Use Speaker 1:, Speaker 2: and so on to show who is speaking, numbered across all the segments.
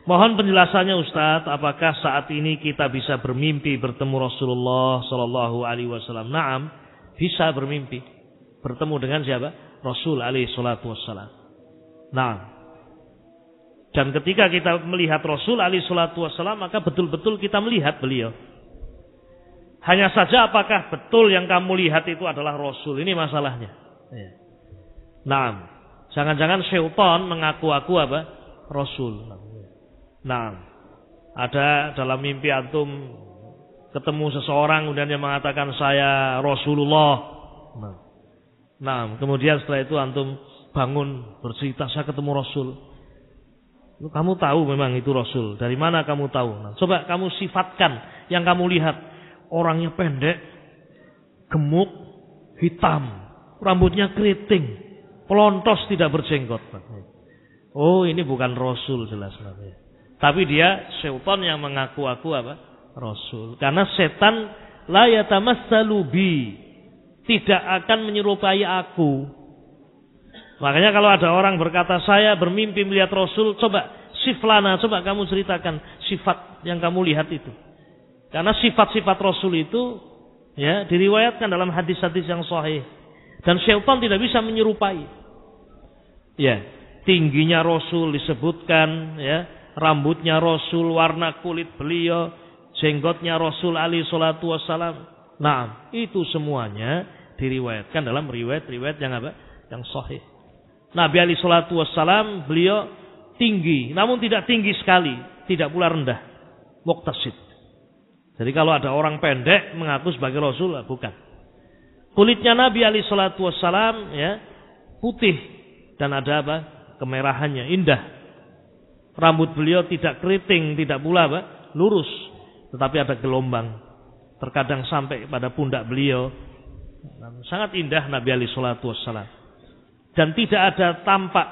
Speaker 1: Mohon penjelasannya Ustadz, apakah saat ini kita bisa bermimpi bertemu Rasulullah Sallallahu Alaihi Wasallam? Naam, bisa bermimpi bertemu dengan siapa? Rasul Alaihi Salatu Wasallam. Nah, dan ketika kita melihat Rasul Alaihi Salatu Wasallam, maka betul-betul kita melihat beliau. Hanya saja apakah betul yang kamu lihat itu adalah Rasul? Ini masalahnya. Nah, jangan-jangan syaitan mengaku-aku apa? Rasul. Nah, ada dalam mimpi antum ketemu seseorang kemudian dia mengatakan saya Rasulullah. Nah, kemudian setelah itu antum bangun bercerita saya ketemu Rasul. Kamu tahu memang itu Rasul. Dari mana kamu tahu? Nah, coba kamu sifatkan yang kamu lihat. Orangnya pendek, gemuk, hitam, rambutnya keriting, pelontos tidak berjenggot. Oh, ini bukan Rasul jelas namanya. Tapi dia syaitan yang mengaku-aku apa? Rasul. Karena setan la yatamassalu bi, tidak akan menyerupai aku. Makanya kalau ada orang berkata saya bermimpi melihat Rasul, coba siflana, coba kamu ceritakan sifat yang kamu lihat itu. Karena sifat-sifat Rasul itu ya diriwayatkan dalam hadis-hadis yang sahih. Dan syaitan tidak bisa menyerupai. Ya, tingginya Rasul disebutkan, ya, rambutnya Rasul, warna kulit beliau, jenggotnya Rasul alaihi salatu wassalam. Nah, itu semuanya diriwayatkan dalam riwayat-riwayat yang apa? Yang sahih. Nabi alaihi salatu wassalam beliau tinggi, namun tidak tinggi sekali, tidak pula rendah. Muqtasid. Jadi kalau ada orang pendek mengaku sebagai Rasul, bukan. Kulitnya Nabi alaihi salatu wassalam ya putih dan ada apa? Kemerahannya, indah. Rambut beliau tidak keriting, tidak pula apa? Lurus, tetapi ada gelombang. Terkadang sampai pada pundak beliau. Sangat indah Nabi alaihi salatu wassalam. Dan tidak ada tampak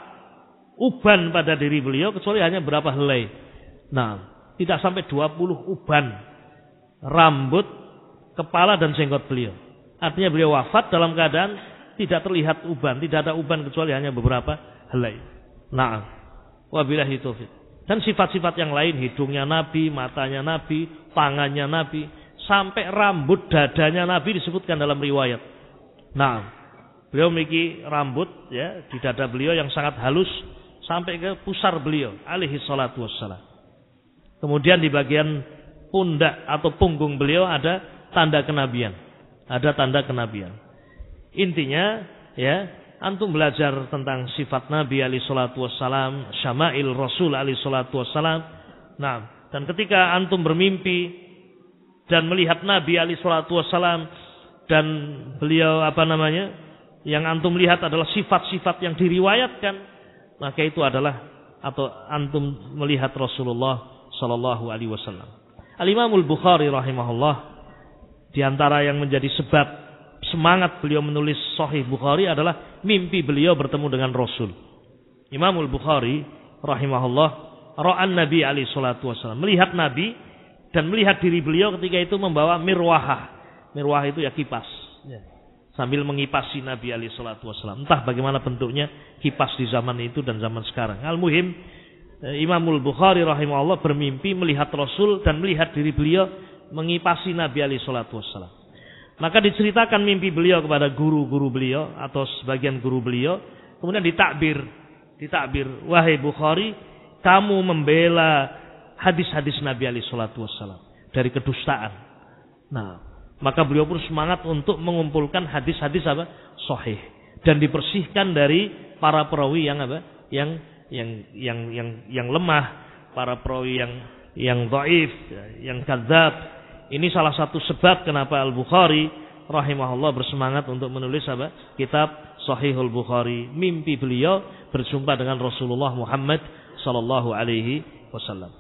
Speaker 1: uban pada diri beliau kecuali hanya berapa helai. Nah, tidak sampai 20 uban rambut, kepala dan jenggot beliau. Artinya beliau wafat dalam keadaan tidak terlihat uban, tidak ada uban kecuali hanya beberapa helai. Nah, wabillahi taufik. Dan sifat-sifat yang lain, hidungnya Nabi, matanya Nabi, tangannya Nabi, sampai rambut dadanya Nabi disebutkan dalam riwayat. Nah, beliau memiliki rambut ya di dada beliau yang sangat halus sampai ke pusar beliau alaihi salatu wassalam. Kemudian di bagian pundak atau punggung beliau ada tanda kenabian. Ada tanda kenabian. Intinya ya, antum belajar tentang sifat Nabi alaihi salatu wassalam, syama'il Rasul alaihi salatu wassalam. Nah, dan ketika antum bermimpi dan melihat Nabi alaihi salatu wassalam dan beliau yang antum lihat adalah sifat-sifat yang diriwayatkan, maka itu adalah atau antum melihat Rasulullah sallallahu alaihi wasallam. Al-Imamul Bukhari rahimahullah, di antara yang menjadi sebab semangat beliau menulis Sahih Bukhari adalah mimpi beliau bertemu dengan Rasul. Imamul Bukhari rahimahullah ra'an Nabi alaihi salatu wasallam, melihat Nabi dan melihat diri beliau ketika itu membawa mirwahah. Mirwahah itu ya kipas. Sambil mengipasi Nabi alaihi salatu wasallam. Entah bagaimana bentuknya kipas di zaman itu dan zaman sekarang. Al-muhim Imamul Bukhari rahimahullah bermimpi melihat Rasul dan melihat diri beliau mengipasi Nabi alaihi salatu wassalam. Maka diceritakan mimpi beliau kepada guru-guru beliau atau sebagian guru beliau, kemudian ditakbir, wahai Bukhari, kamu membela hadis-hadis Nabi alaihi salatu wassalam dari kedustaan. Nah, maka beliau pun semangat untuk mengumpulkan hadis-hadis apa? Sahih dan dibersihkan dari para perawi yang apa? Yang lemah, para perawi yang dhaif, yang kadzab. Ini salah satu sebab kenapa Al-Bukhari rahimahullah bersemangat untuk menulis apa? Kitab Sahihul Bukhari. Mimpi beliau berjumpa dengan Rasulullah Muhammad sallallahu alaihi wasallam.